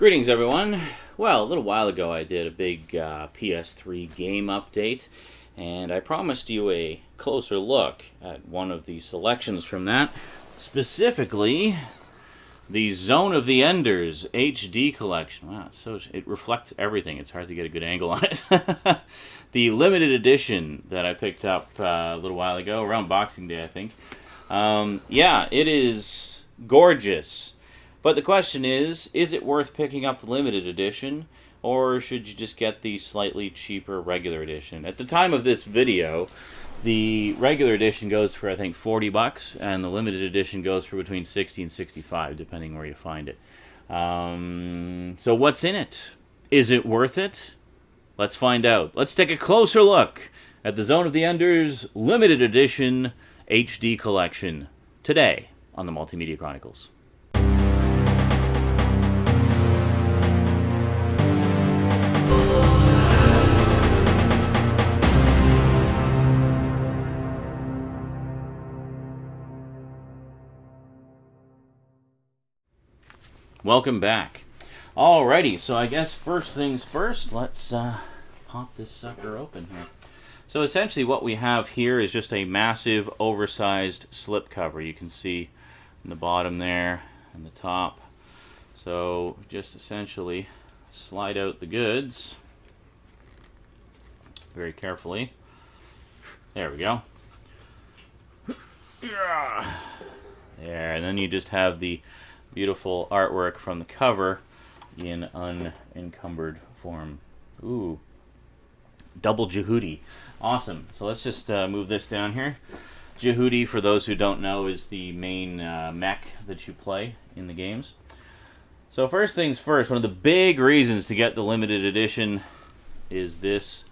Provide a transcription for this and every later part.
Greetings, everyone. Well, a little while ago I did a big PS3 game update, and I promised you a closer look at one of the selections from that, specifically the Zone of the Enders HD collection. Wow, it reflects everything. It's hard to get a good angle on it. The limited edition that I picked up a little while ago, around Boxing Day, I think. Yeah, it is gorgeous. But the question is it worth picking up the limited edition, or should you just get the slightly cheaper regular edition? At the time of this video, the regular edition goes for, I think, $40, and the limited edition goes for between $60 and $65, depending where you find it. So what's in it? Is it worth it? Let's find out. Let's take a closer look at the Zone of the Enders limited edition HD collection today on the Multimedia Chronicles. Welcome back. Alrighty, so I guess first things first, let's pop this sucker open here. So essentially what we have here is just a massive oversized slipcover. You can see in the bottom there and the top. So just essentially slide out the goods very carefully. There we go. There, and then you just have the beautiful artwork from the cover in unencumbered form. Ooh. Double Jehudi. Awesome. So let's just move this down here. Jehudi, for those who don't know, is the main mech that you play in the games. So first things first, one of the big reasons to get the limited edition is this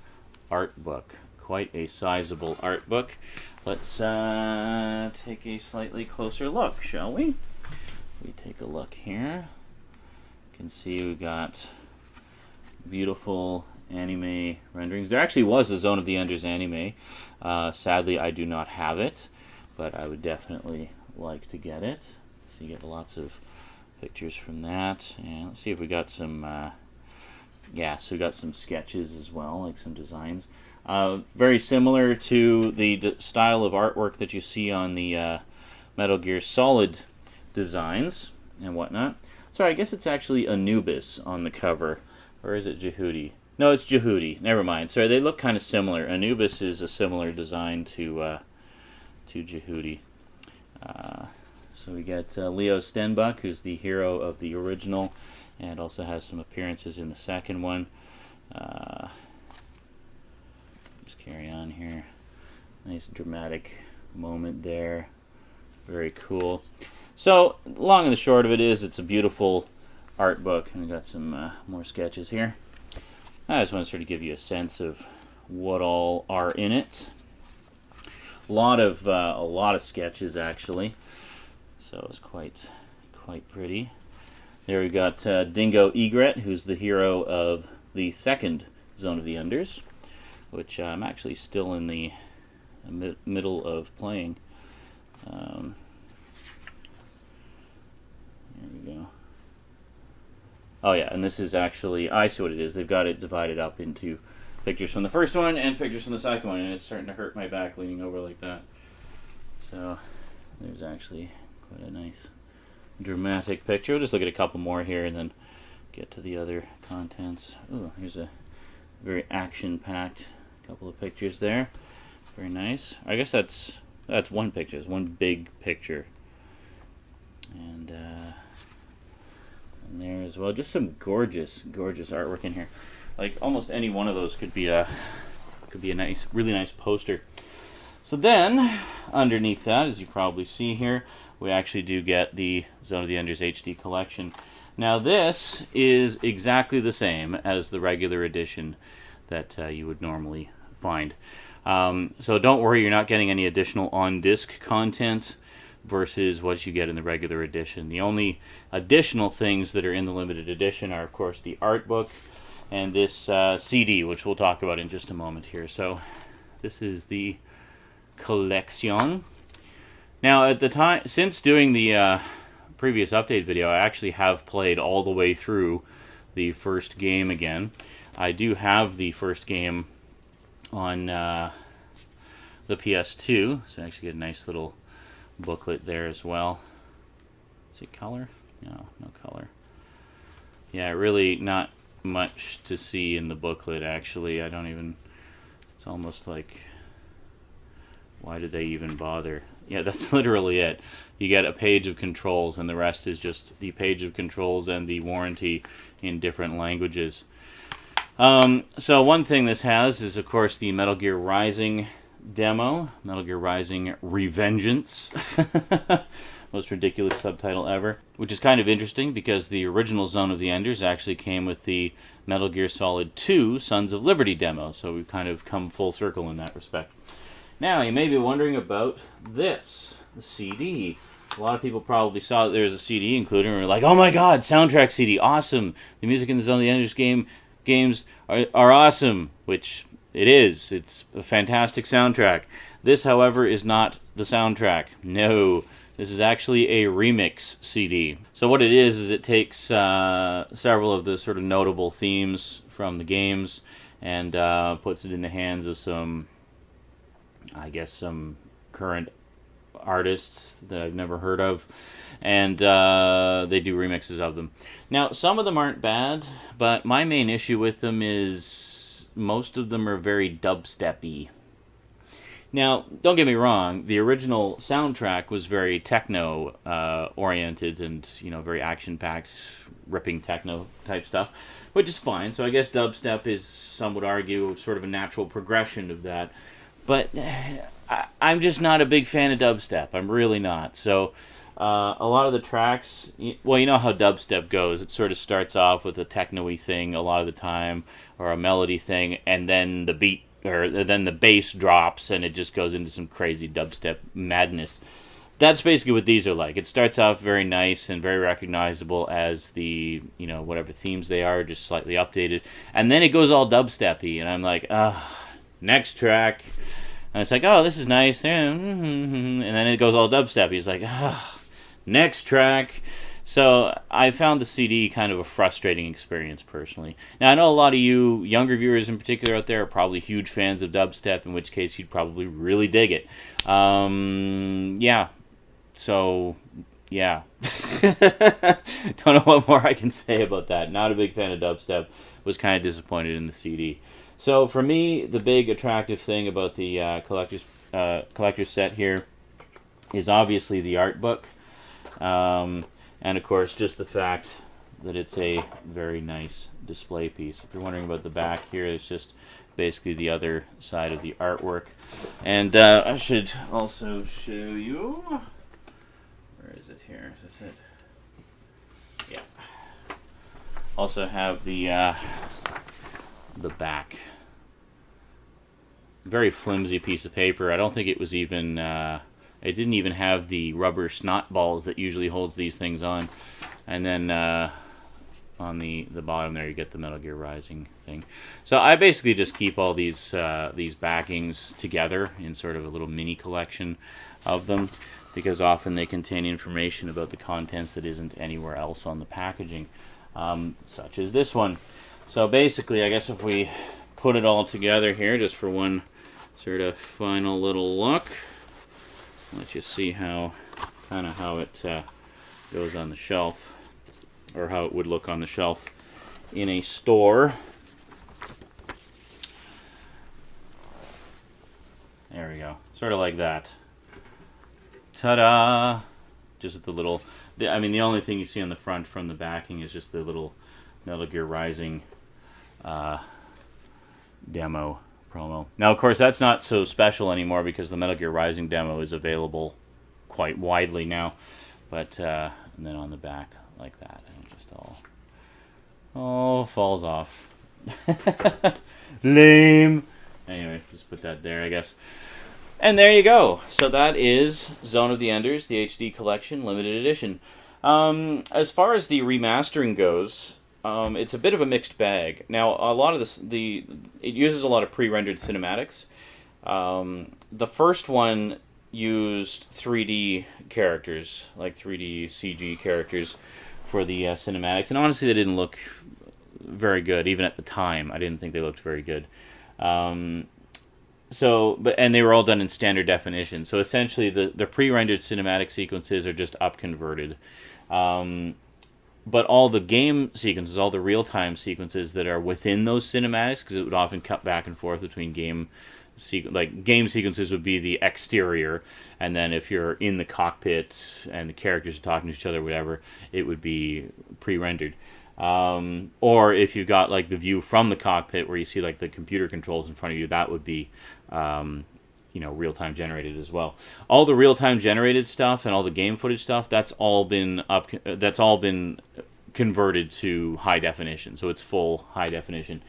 art book. Quite a sizable art book. Let's take a slightly closer look, shall we? We take a look here. You can see we've got beautiful anime renderings. There actually was a Zone of the Enders anime. Sadly, I do not have it, but I would definitely like to get it. So you get lots of pictures from that. And let's see if we got some, so we got some sketches as well, like some designs. Very similar to the style of artwork that you see on the Metal Gear Solid designs and whatnot. Sorry, I guess it's actually Anubis on the cover. Or is it Jehudi? No, it's Jehudi. Never mind. Sorry, they look kind of similar. Anubis is a similar design to Jehudi. So we get Leo Stenbuck, who's the hero of the original, and also has some appearances in the second one. Just carry on here. Nice dramatic moment there. Very cool. So, long and the short of it is, it's a beautiful art book. And we've got some more sketches here. I just want to sort of give you a sense of what all are in it. A lot of sketches, actually. So it's quite pretty. There we got Dingo Egret, who's the hero of the second Zone of the Enders, which I'm actually still in the middle of playing. There we go. Oh yeah, and this is actually, I see what it is. They've got it divided up into pictures from the first one and pictures from the second one, and it's starting to hurt my back leaning over like that. So there's actually quite a nice dramatic picture. We'll just look at a couple more here and then get to the other contents. Ooh, here's a very action-packed couple of pictures there. Very nice. I guess that's one picture. It's one big picture. And there as well. Just some gorgeous artwork in here. Like almost any one of those could be a nice, really nice poster. So then, underneath that, as you probably see here, we actually do get the Zone of the Enders HD collection. Now this is exactly the same as the regular edition that you would normally find. So don't worry, you're not getting any additional on-disc content versus what you get in the regular edition. The only additional things that are in the limited edition are, of course, the art book and this CD, which we'll talk about in just a moment here. So this is the collection. Now, at the time, since doing the previous update video, I actually have played all the way through the first game again. I do have the first game on the PS2, so I actually get a nice little booklet there as well. Is it color? No, no color. Yeah, really not much to see in the booklet, actually. I don't even... It's almost like... Why did they even bother? Yeah, that's literally it. You get a page of controls, and the rest is just the page of controls and the warranty in different languages. So one thing this has is, of course, the Metal Gear Rising demo. Metal Gear Rising Revengeance. Most ridiculous subtitle ever. Which is kind of interesting because the original Zone of the Enders actually came with the Metal Gear Solid 2 Sons of Liberty demo. So we've kind of come full circle in that respect. Now, you may be wondering about this, the CD. A lot of people probably saw that there's a CD included and were like, oh my god, soundtrack CD, awesome. The music in the Zone of the Enders games are awesome, which it is. It's a fantastic soundtrack. This, however, is not the soundtrack. No. This is actually a remix CD. So what it is it takes several of the sort of notable themes from the games and puts it in the hands of some, I guess, some current artists that I've never heard of, and they do remixes of them. Now, some of them aren't bad, but my main issue with them is most of them are very dubstep-y. Now, don't get me wrong, the original soundtrack was very techno oriented and, you know, very action-packed, ripping techno type stuff, which is fine. So I guess dubstep is, some would argue, sort of a natural progression of that. But I'm just not a big fan of dubstep. I'm really not. So a lot of the tracks, well, you know how dubstep goes. It sort of starts off with a techno-y thing a lot of the time, or a melody thing, and then the beat, or then the bass drops, and it just goes into some crazy dubstep madness. That's basically what these are like. It starts off very nice and very recognizable as the, you know, whatever themes they are, just slightly updated. And then it goes all dubstep-y, and I'm like, next track. And it's like, oh, this is nice. And then it goes all dubstep-y. It's like, next track. So I found the CD kind of a frustrating experience, personally. Now, I know a lot of you younger viewers in particular out there are probably huge fans of dubstep, in which case you'd probably really dig it. Yeah. So, yeah. Don't know what more I can say about that. Not a big fan of dubstep. Was kind of disappointed in the CD. So for me, the big attractive thing about the collector's set here is obviously the art book. And of course, just the fact that it's a very nice display piece. If you're wondering about the back here, it's just basically the other side of the artwork. And I should also show you. Where is it here? Is this it? Yeah. Also have the back. Very flimsy piece of paper. I don't think it was even... it didn't even have the rubber snot balls that usually holds these things on. And then on the bottom there, you get the Metal Gear Rising thing. So I basically just keep all these backings together in sort of a little mini collection of them, because often they contain information about the contents that isn't anywhere else on the packaging, such as this one. So basically, I guess if we put it all together here, just for one sort of final little look, let you see how it goes on the shelf, or how it would look on the shelf in a store. There we go, sort of like that. Ta-da! Just the little, I mean, the only thing you see on the front from the backing is just the little Metal Gear Rising demo promo. Now, of course, that's not so special anymore because the Metal Gear Rising demo is available quite widely now. But and then on the back, like that, and it just all falls off. Lame. Anyway, just put that there, I guess. And there you go. So that is Zone of the Enders, the HD Collection, Limited Edition. As far as the remastering goes, it's a bit of a mixed bag. Now, a lot of it uses a lot of pre-rendered cinematics. The first one used 3D characters, like 3D CG characters, for the cinematics, and honestly, they didn't look very good even at the time. I didn't think they looked very good. Um, and they were all done in standard definition. So essentially, the pre-rendered cinematic sequences are just up converted. Um, but all the game sequences, all the real-time sequences that are within those cinematics, because it would often cut back and forth between game sequences would be the exterior, and then if you're in the cockpit and the characters are talking to each other, whatever, it would be pre-rendered. Or if you got like the view from the cockpit where you see like the computer controls in front of you, that would be real time generated as well. All the real time generated stuff and all the game footage stuff, that's all been converted to high definition, so it's full high definition.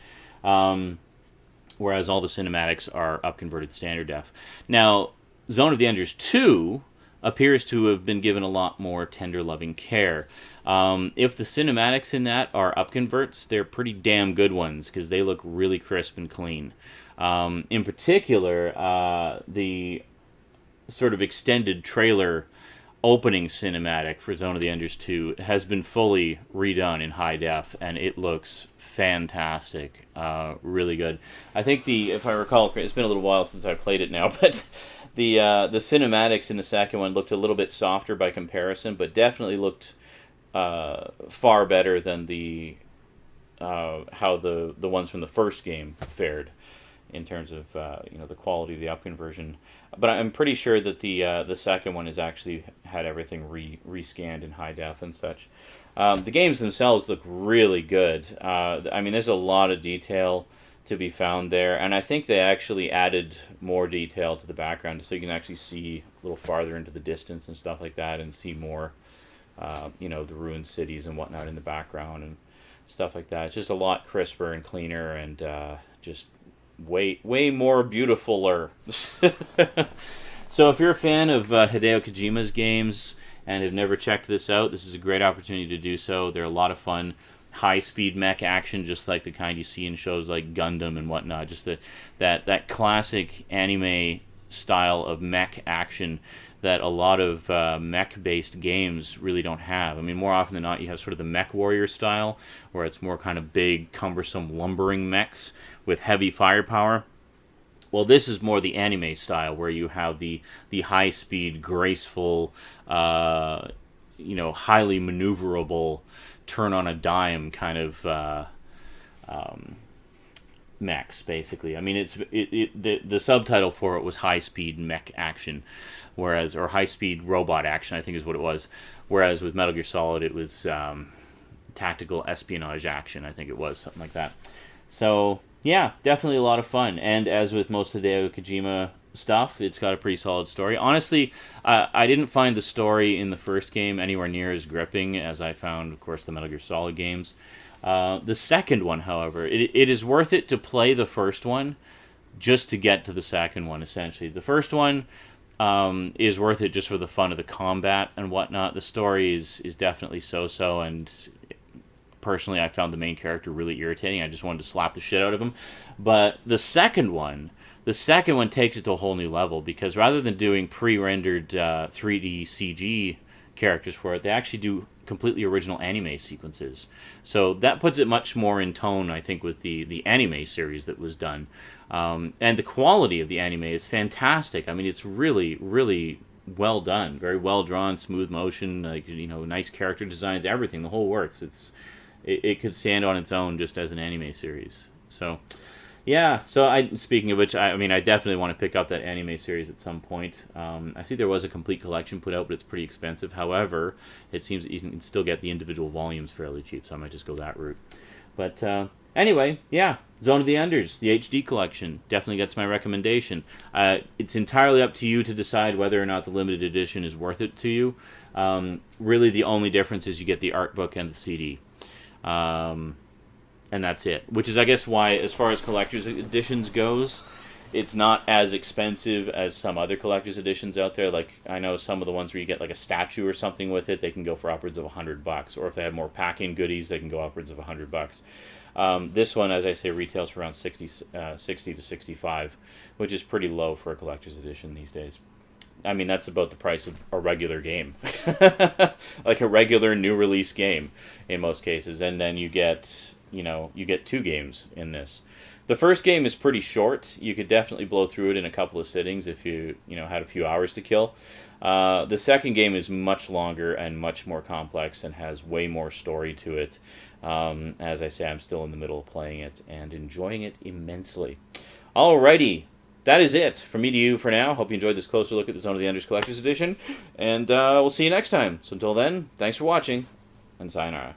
Whereas all the cinematics are up converted standard def. Now, Zone of the Enders 2 appears to have been given a lot more tender loving care. If the cinematics in that are up converts, they're pretty damn good ones because they look really crisp and clean. In particular, the sort of extended trailer opening cinematic for Zone of the Enders 2 has been fully redone in high def, and it looks fantastic. Really good. I think if I recall, it's been a little while since I played it now, but the cinematics in the second one looked a little bit softer by comparison, but definitely looked far better than how the ones from the first game fared in terms of the quality of the up conversion. But I'm pretty sure that the second one has actually had everything rescanned in high def and such. The games themselves look really good. There's a lot of detail to be found there, and I think they actually added more detail to the background so you can actually see a little farther into the distance and stuff like that, and see more, the ruined cities and whatnot in the background and stuff like that. It's just a lot crisper and cleaner, and just way more beautifuler. So if you're a fan of Hideo Kojima's games and have never checked this out, this is a great opportunity to do so. They're a lot of fun. High-speed mech action, just like the kind you see in shows like Gundam and whatnot. Just that classic anime style of mech action that a lot of mech-based games really don't have. I mean, more often than not, you have sort of the Mech Warrior style, where it's more kind of big, cumbersome, lumbering mechs with heavy firepower. Well, this is more the anime style, where you have the high-speed, graceful, highly maneuverable, turn-on-a-dime kind of mechs, basically. I mean, the subtitle for it was high-speed mech action, or high-speed robot action, I think is what it was. Whereas with Metal Gear Solid, it was tactical espionage action, I think it was, something like that. So, yeah, definitely a lot of fun. And as with most Hideo Kojima stuff, it's got a pretty solid story. Honestly, I didn't find the story in the first game anywhere near as gripping as I found, of course, the Metal Gear Solid games. The second one, however, it is worth it to play the first one just to get to the second one, essentially. The first one is worth it just for the fun of the combat and whatnot. The story is definitely so-so, and personally, I found the main character really irritating. I just wanted to slap the shit out of him. But the second one takes it to a whole new level, because rather than doing pre-rendered 3D CG characters for it, they actually do completely original anime sequences. So that puts it much more in tone, I think, with the anime series that was done. And the quality of the anime is fantastic. I mean, it's really, really well done. Very well drawn, smooth motion, nice character designs, everything. The whole works. It could stand on its own just as an anime series. So, yeah. So, speaking of which, I definitely want to pick up that anime series at some point. I see there was a complete collection put out, but it's pretty expensive. However, it seems that you can still get the individual volumes fairly cheap, so I might just go that route. But anyway, yeah, Zone of the Enders, the HD collection, definitely gets my recommendation. It's entirely up to you to decide whether or not the limited edition is worth it to you. Really, the only difference is you get the art book and the CD. And that's it. Which is, I guess, why, as far as collector's editions goes, it's not as expensive as some other collector's editions out there. Like, I know some of the ones where you get like a statue or something with it, they can go for upwards of $100. Or if they have more packing goodies, they can go upwards of $100. This one, as I say, retails for around 60 to 65, which is pretty low for a collector's edition these days. I mean, that's about the price of a regular game. Like a regular new release game in most cases. And then you get, you get 2 games in this. The first game is pretty short. You could definitely blow through it in a couple of sittings if you had a few hours to kill. The second game is much longer and much more complex and has way more story to it. As I say, I'm still in the middle of playing it and enjoying it immensely. Alrighty, that is it from me to you for now. Hope you enjoyed this closer look at the Zone of the Enders Collector's Edition, and we'll see you next time. So until then, thanks for watching, and sayonara.